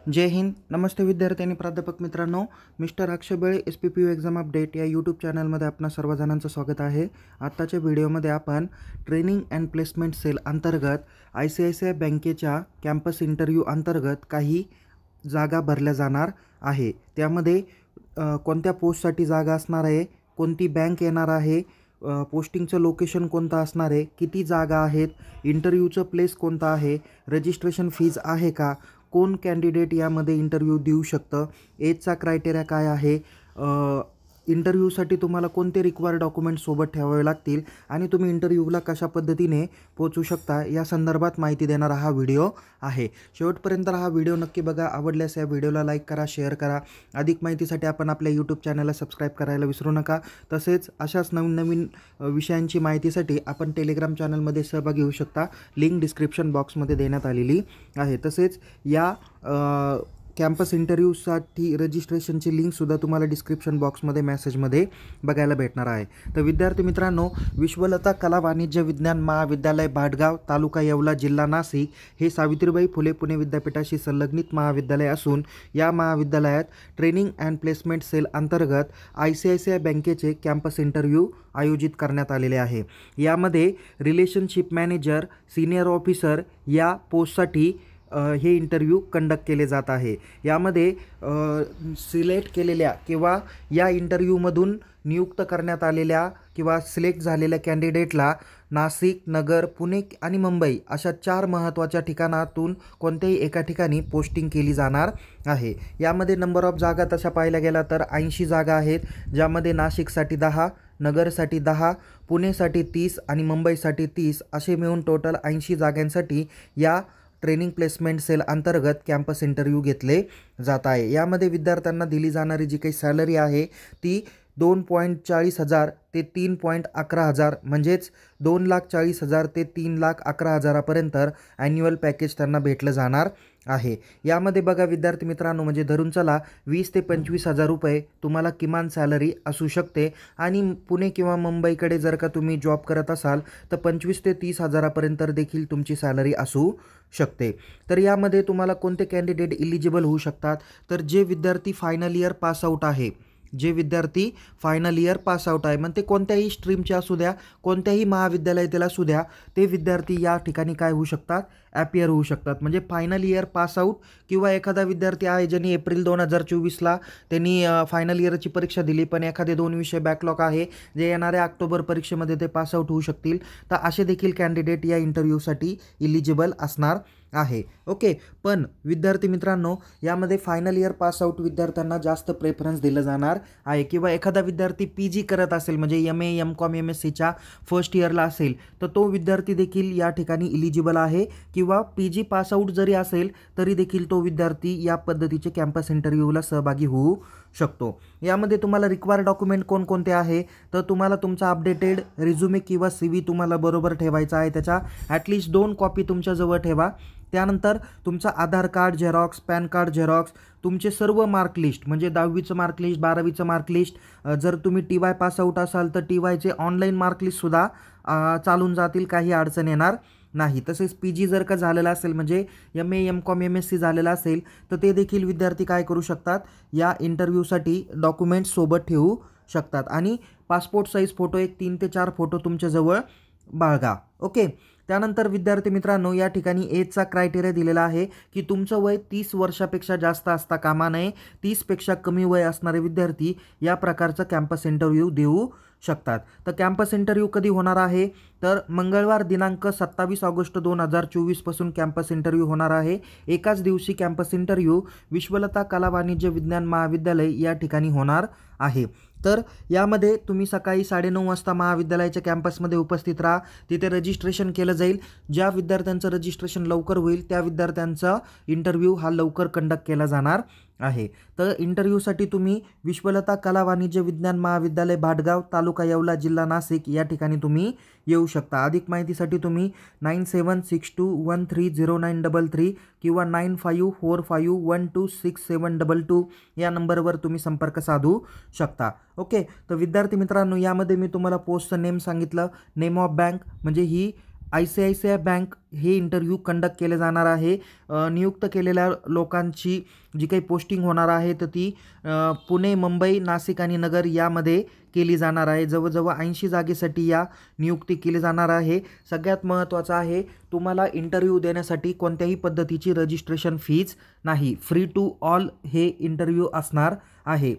जय हिंद. नमस्ते विद्यार्थी आणि प्राध्यापक मित्रांनो. मिस्टर अक्षय बेळे SPPU एक्झाम अपडेट या यूट्यूब चॅनलमध्ये आपणा सर्वजणांचं स्वागत आहे. आत्ताच्या व्हिडिओमध्ये आपण ट्रेनिंग अँड प्लेसमेंट सेल अंतर्गत ICICI बँकेच्या कॅम्पस इंटरव्ह्यू अंतर्गत काही जागा भरल्या जाणार आहे. त्यामध्ये कोणत्या पोस्टसाठी जागा असणार आहे, कोणती बँक येणार आहे, पोस्टिंगचं लोकेशन कोणतं असणार आहे, किती जागा आहेत, इंटरव्ह्यूचं प्लेस कोणता आहे, रजिस्ट्रेशन फीज आहे का, कोण कॅन्डिडेट यामध्ये इंटरव्ह्यू देऊ शकतं, एजचा क्रायटेरिया काय आहे, इंटरव्ह्यूसाठी तुम्हाला कोणते रिक्वायर्ड डॉक्युमेंट सोबत ठेवावे लागतील आणि तुम्ही इंटरव्ह्यूला कशा पद्धतीने पोहोचू शकता या संदर्भात माहिती देणारा हा व्हिडिओ आहे. शेवटपर्यंत हा व्हिडिओ नक्की बघा. आवडल्यास या व्हिडिओला लाईक करा, शेअर करा. अधिक माहितीसाठी आपण आपल्या यूट्यूब चॅनलला सबस्क्राईब करायला विसरू नका. तसेच अशाच नवीन नवीन विषयांची माहितीसाठी आपण टेलिग्राम चॅनलमध्ये सहभागी होऊ शकता. लिंक डिस्क्रिप्शन बॉक्समध्ये देण्यात आलेली आहे. तसेच या कॅम्पस इंटरव्ह्यूसाठी रजिस्ट्रेशनची लिंकसुद्धा तुम्हाला डिस्क्रिप्शन बॉक्समध्ये मेसेजमध्ये बघायला भेटणार आहे. तर विद्यार्थी मित्रांनो, विश्वलता कला वाणिज्य विज्ञान महाविद्यालय भाटगाव, तालुका येवला, जिल्हा नाशिक हे सावित्रीबाई फुले पुणे विद्यापीठाशी संलग्नित महाविद्यालय असून या महाविद्यालयात ट्रेनिंग अँड प्लेसमेंट सेल अंतर्गत ICICI बँकेचे कॅम्पस इंटरव्ह्यू आयोजित करण्यात आलेले आहे. यामध्ये रिलेशनशिप मॅनेजर, सिनियर ऑफिसर या पोस्टसाठी हे इंटरव्ह्यू कंडक्ट केले जात आहे. यामध्ये सिलेक्ट केलेल्या किंवा या इंटरव्ह्यूमधून नियुक्त करण्यात आलेल्या किंवा सिलेक्ट झालेल्या कॅन्डिडेटला नाशिक, नगर, पुणे आणि मुंबई अशा 4 महत्त्वाच्या ठिकाणातून कोणत्याही एका ठिकाणी पोस्टिंग केली जाणार आहे. यामध्ये नंबर ऑफ जागा तशा पाहायला गेला तर 80 जागा आहेत, ज्यामध्ये नाशिकसाठी 10, नगरसाठी 10, पुणेसाठी 30 आणि मुंबईसाठी 30 असे मिळून टोटल 80 जागांसाठी या ट्रेनिंग प्लेसमेंट सेल अंतर्गत कॅम्पस इंटरव्ह्यू घेतले जात आहे. यामध्ये विद्यार्थ्यांना दिली जाणारी जी काही सॅलरी आहे ती 2,40,000 ते 3,11,000 म्हणजेच 2,40,000 ते 3,11,000पर्यंत ॲन्युअल पॅकेज त्यांना भेटलं जाणार आहे. यामध्ये बघा विद्यार्थी मित्रांनो, म्हणजे धरून चला 20,000 ते 25,000 रुपये तुम्हाला किमान सॅलरी असू शकते आणि पुणे किंवा मुंबईकडे जर का तुम्ही जॉब करत असाल तर 25,000 ते 30,000पर्यंत देखील तुमची सॅलरी असू शकते. तर यामध्ये तुम्हाला कोणते कॅन्डिडेट इलिजिबल होऊ शकतात, तर जे विद्यार्थी फायनल इयर पास आउट आहे, मग ते कोणत्याही स्ट्रीमचे असू द्या, कोणत्याही महाविद्यालयातील असू द्या, ते विद्यार्थी या ठिकाणी काय होऊ शकतात, ॲपियर होऊ शकतात. म्हणजे फायनल इयर पास आउट किंवा एखादा विद्यार्थी आहे ज्यांनी एप्रिल 2024ला त्यांनी फायनल इयरची परीक्षा दिली पण एखादे 2 विषय बॅकलॉग आहे, जे येणाऱ्या ऑक्टोबर परीक्षेमध्ये ते पास आउट होऊ शकतील. तर असे देखील कॅन्डिडेट या इंटरव्ह्यूसाठी इलिजिबल असणार आहे. ओके. पण विद्यार्थी मित्रांनो, यामध्ये फायनल इयर पास आउट विद्यार्थ्यांना जास्त प्रेफरन्स दिलं जाणार आहे. किंवा एखादा विद्यार्थी PG करत असेल, म्हणजे MA, MCOM, MSCच्या फर्स्ट इयरला असेल तर तो विद्यार्थी देखील या ठिकाणी इलिजिबल आहे. किंवा PG पास आउट जरी असेल तरी देखील तो विद्यार्थी या पद्धतीचे कॅम्पस इंटरव्ह्यूला सहभागी होऊ शकतो. यामध्ये तुम्हाला रिक्वायर्ड डॉक्युमेंट कोणकोणते आहे, तर तुम्हाला तुमचा अपडेटेड रिझ्युमे किंवा CV तुम्हाला बरोबर ठेवायचा आहे. त्याच्या ॲटलिस्ट 2 कॉपी तुमच्याजवळ ठेवा. त्यानंतर तुमचा Aadhaar card xerox, PAN card xerox, तुमचे सर्व मार्कलिस्ट म्हणजे 10वीचं मार्कलिस्ट, 12वीचं मार्कलिस्ट, जर तुम्ही TY पास आउट असाल तर TYचे ऑनलाईन मार्कलिस्टसुद्धा चालून जातील, काही अडचण येणार नाही. तसेच PG जर का झालेला असेल, म्हणजे MA, MCOM, MSC झालेला असेल तर ते देखील विद्यार्थी काय करू शकतात, या इंटरव्ह्यूसाठी डॉक्युमेंट्स सोबत ठेवू शकतात. आणि पासपोर्ट साईज फोटो एक 3 ते 4 फोटो तुमच्याजवळ बाळगा. ओके. त्यानंतर विद्यार्थी मित्रांनो, या ठिकाणी एजचा क्रायटेरिया दिलेला आहे की तुमचं वय 30 वर्षापेक्षा जास्त असता कामा नये. 30पेक्षा कमी वय असणारे विद्यार्थी या प्रकारचा कॅम्पस इंटरव्ह्यू देऊ शकतात. तर कॅम्पस इंटरव्ह्यू कधी होणार आहे, तर मंगळवार दिनांक 27 ऑगस्ट 2024 पासून कॅम्पस इंटरव्ह्यू होणार आहे. एकाच दिवशी कॅम्पस इंटरव्ह्यू विश्वलता कला वाणिज्य विज्ञान महाविद्यालय या ठिकाणी होणार आहे. तर यामध्ये तुम्ही सकाळी 9:30 वाजता महाविद्यालयाच्या कॅम्पसमध्ये उपस्थित राहा. तिथे रजिस्ट्रेशन केलं जाईल. ज्या विद्यार्थ्यांचं रजिस्ट्रेशन लवकर होईल त्या विद्यार्थ्यांचा इंटरव्ह्यू हा लवकर कंडक्ट केला जाणार आहे. तर इंटरव्ह्यूसाठी तुम्ही विश्वलता कला वाणिज्य विज्ञान महाविद्यालय भाटगाव, तालुका येवला, जिल्हा नाशिक या ठिकाणी तुम्ही येऊ शकता. अधिक माहितीसाठी तुम्ही 9762130933 किंवा 9545126722 या नंबरवर तुम्ही संपर्क साधू शकता. ओके. तर विद्यार्थी मित्रांनो, यामध्ये मी तुम्हाला पोस्टचं नेम सांगितलं. नेम ऑफ बँक म्हणजे ही ICICI बँक हे इंटरव्ह्यू कंडक्ट केले जाणार आहे। नियुक्त केलेल्या लोकांची जी काही पोस्टिंग होणार आहे तर ती पुणे, मुंबई, नाशिक आणि नगर यामध्ये केली जाणार आहे। जवळजवळ 80 जागेसाठी या नियुक्ती केली जाणार आहे। सगळ्यात महत्त्वाचं आहे, तुम्हाला इंटरव्ह्यू देण्यासाठी कोणत्याही पद्धतीची रजिस्ट्रेशन फीज नाही, फ्री टू ऑल हे इंटरव्ह्यू असणार आहे।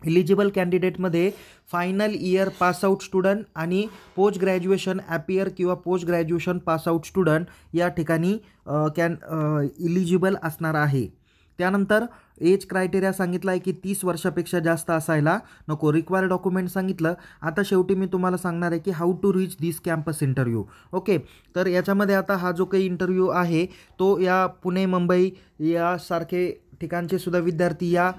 एलिजिबल कॅन्डिडेटमध्ये फायनल इयर पासआउट स्टुडंट आणि पोस्ट ग्रॅज्युएशन ॲपियर किंवा पोस्ट ग्रॅज्युएशन पासआउट स्टुडंट या ठिकाणी इलिजिबल असणार आहे। त्यानंतर एज क्रायटेरिया सांगितला आहे की 30 वर्षापेक्षा जास्त असायला नको। रिक्वायर्ड डॉक्युमेंट सांगितलं। आता शेवटी मी तुम्हाला सांगणार आहे की how to reach this campus interview. Okay, तर याच्यामध्ये आता हा जो काही इंटरव्ह्यू आहे तो या पुणे, मुंबई यासारखे ठिकाणचे सुद्धा विद्यार्थी या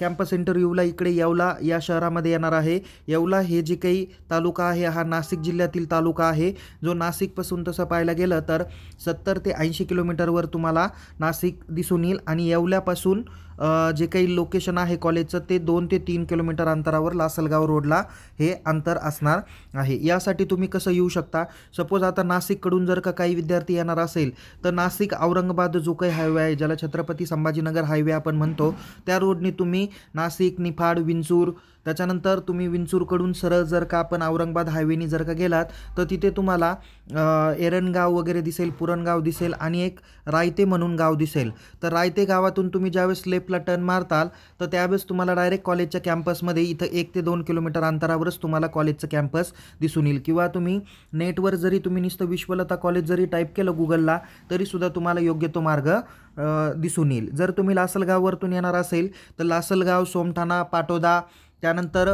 कॅम्पस इंटरव्ह्यूला इकडे येवला या शहरामध्ये येणार आहे। येवला हे जे काही तालुका आहे हा नाशिक जिल्ह्यातील तालुका आहे, जो नाशिकपासून तसं पाहायला गेलं तर 70 ते 80 किलोमीटरवर तुम्हाला नाशिक दिसून येईल आणि येवल्यापासून जे काही लोकेशन आहे कॉलेजचं ते 2 ते 3 किलोमीटर अंतरावर लासलगाव रोडला हे अंतर असणार आहे। यासाठी तुम्ही कसं येऊ शकता, सपोज आता नाशिककडून जर का काही विद्यार्थी येणार असेल तर नाशिक औरंगाबाद जो काही हायवे आहे, ज्याला छत्रपती संभाजीनगर हायवे आपण म्हणतो, त्या रोडने तुम्ही नाशिक, निफाड, विंचूर, त्याच्यानंतर तुम्ही विंचूरकडून सरळ जर का आपण औरंगाबाद हायवेनी जर का गेलात तर तिथे तुम्हाला एरणगाव वगैरे दिसेल, पुरणगाव दिसेल आणि एक रायते म्हणून गाव दिसेल। तर रायते गावातून तुम्ही ज्यावेळेस लेफ्टला टर्न मारताल तर त्यावेळेस तुम्हाला डायरेक्ट कॉलेजच्या कॅम्पसमध्ये इथं 1 ते 2 किलोमीटर अंतरावरच तुम्हाला कॉलेजचं कॅम्पस दिसून येईल। किंवा तुम्ही नेटवर जरी तुम्ही नुसतं विश्वलता कॉलेज जरी टाईप केलं गुगलला तरीसुद्धा तुम्हाला योग्य तो मार्ग दिसून येईल। जर तुम्ही लासलगाववरतून येणार असेल तर लासलगाव, सोमठाणा, पाटोदा, त्यानंतर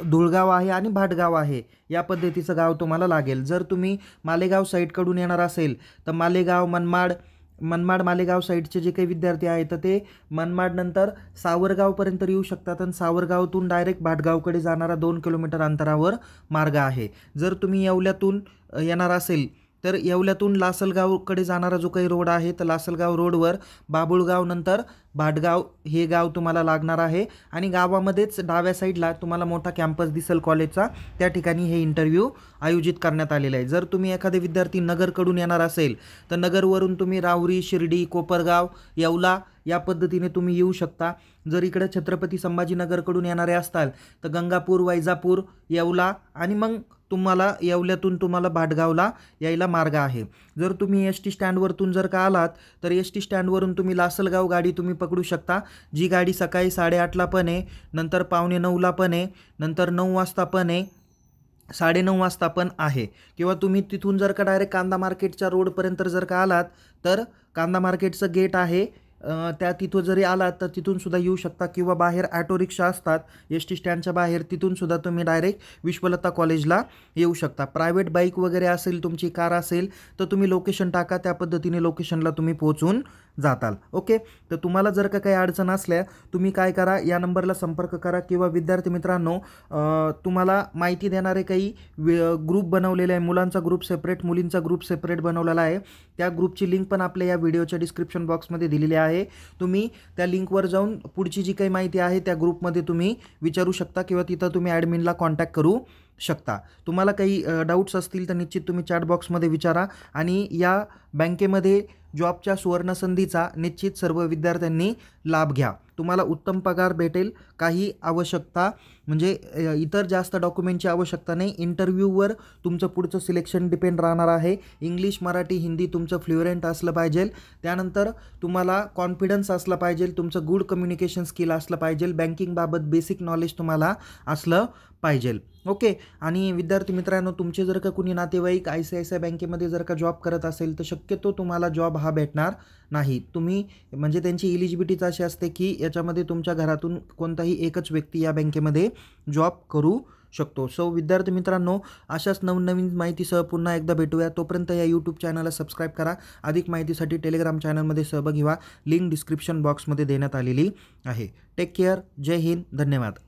धुळगाव आहे आणि भाटगाव आहे, या पद्धतीचं गाव तुम्हाला लागेल। जर तुम्ही मालेगाव साईडकडून येणार असेल तर मालेगाव, मनमाड मालेगाव साईडचे जे काही विद्यार्थी आहेत तर ते मनमाडनंतर सावरगावपर्यंत येऊ शकतात आणि सावरगावतून डायरेक्ट भाटगावकडे जाणारा 2 किलोमीटर अंतरावर मार्ग आहे। जर तुम्ही येवल्यातून येणार असेल तर येवल्यातून लासलगावकडे जाणारा जो काही रोड आहे तर लासलगाव रोडवर बाबुळगाव नंतर भाटगाव हे गाव तुम्हाला लागणार आहे आणि गावामध्येच डाव्या साईडला तुम्हाला मोठा कॅम्पस दिसेल कॉलेजचा, त्या ठिकाणी हे इंटरव्ह्यू आयोजित करण्यात आलेला आहे। जर तुम्ही एखादे विद्यार्थी नगरकडून येणार असेल तर नगरवरून तुम्ही राहुरी, शिर्डी, कोपरगाव, येवला या पद्धतीने तुम्ही येऊ शकता। जर इकडे छत्रपती संभाजीनगरकडून येणारे असताल तर गंगापूर, वैजापूर, येवला आणि मग तुम्हाला येवल्यातून तुम्हाला भाटगावला यायला मार्ग आहे। जर तुम्ही ST स्टँडवरतून जर का आलात तर ST स्टँडवरून तुम्ही लासलगाव गाडी तुम्ही पकडू शकता, जी गाडी सकाळी 8:30ला पण आहे, नंतर 8:45ला पण आहे, नंतर 9 वाजता पण आहे, 9:30 वाजता पण आहे। किंवा तुम्ही तिथून जर का डायरेक्ट कांदा मार्केटच्या रोडपर्यंत जर का आलात तर कांदा मार्केटचं गेट आहे त्या तिथून जरी आलात तर तिथून सुद्धा येऊ शकता। किंवा बाहेर ऑटो रिक्षा असतात ST स्टँडच्या बाहेर, तिथून सुद्धा तुम्ही डायरेक्ट विश्वलता कॉलेजला येऊ शकता। प्रायव्हेट बाईक वगैरे असेल, तुमची कार असेल तर तुम्ही लोकेशन टाका, त्या पद्धतीने लोकेशनला तुम्ही पोहोचून जाताल। ओके, तर तुम्हाला जर का काही अडचण असल्या तुम्ही काय करा, या नंबरला संपर्क करा। किंवा विद्यार्थी मित्रांनो, तुम्हाला माहिती देणारे काही ग्रुप बनवलेले आहे, मुलांचा ग्रुप सेपरेट, मुलींचा ग्रुप सेपरेट बनवलेला आहे। त्या ग्रुपची लिंक पण आपल्या या व्हिडिओच्या डिस्क्रिप्शन बॉक्समध्ये दिलेली आहे। तुम्ही त्या लिंकवर जाऊन पुढची जी काही माहिती आहे त्या ग्रुपमध्ये तुम्ही विचारू शकता किंवा तिथं तुम्ही ॲडमिनला कॉन्टॅक्ट करू शकता। तुम्हाला काही डाऊट्स असतील तर निश्चित तुम्ही चॅट बॉक्समध्ये विचारा आणि या बँकेमध्ये जॉबच्या सुवर्णसंधीचा निश्चित सर्व विद्यार्थ्यांनी लाभ घ्या। तुम्हाला उत्तम पगार भेटेल, काही आवश्यकता म्हणजे इतर जास्त डॉक्युमेंटची आवश्यकता नाही। इंटरव्ह्यूवर तुमचं पुढचं सिलेक्शन डिपेंड राहणार आहे। इंग्लिश, मराठी, हिंदी तुमचं फ्लुएंट असलं पाहिजे। त्यानंतर तुम्हाला कॉन्फिडन्स असला पाहिजे, तुमचं गुड कम्युनिकेशन स्किल असलं पाहिजे, बँकिंगबाबत बेसिक नॉलेज तुम्हाला असलं पाहिजे। ओके, आणि विद्यार्थी मित्रांनो, तुमचे जर का कुणी नातेवाईक ICICI बँकेमध्ये जर का जॉब करत असेल तर शक्यतो तुम्हाला जॉब हा भेटणार नाही। तुम्ही म्हणजे त्यांची एलिजिबिलिटीच अशी असते की याच्यामध्ये तुमच्या घरातून कोणताही एकच व्यक्ती या बँकेमध्ये जॉब करू शकतो। सो विद्यार्थी मित्रांनो, अशाच नवनवीन माहितीसह पुन्हा एकदा भेटूया। तोपर्यंत या यूट्यूब चॅनलला सबस्क्राईब करा। अधिक माहितीसाठी टेलिग्राम चॅनलमध्ये सहभागी व्हा, लिंक डिस्क्रिप्शन बॉक्समध्ये देण्यात आलेली आहे। टेक केअर, जय हिंद, धन्यवाद।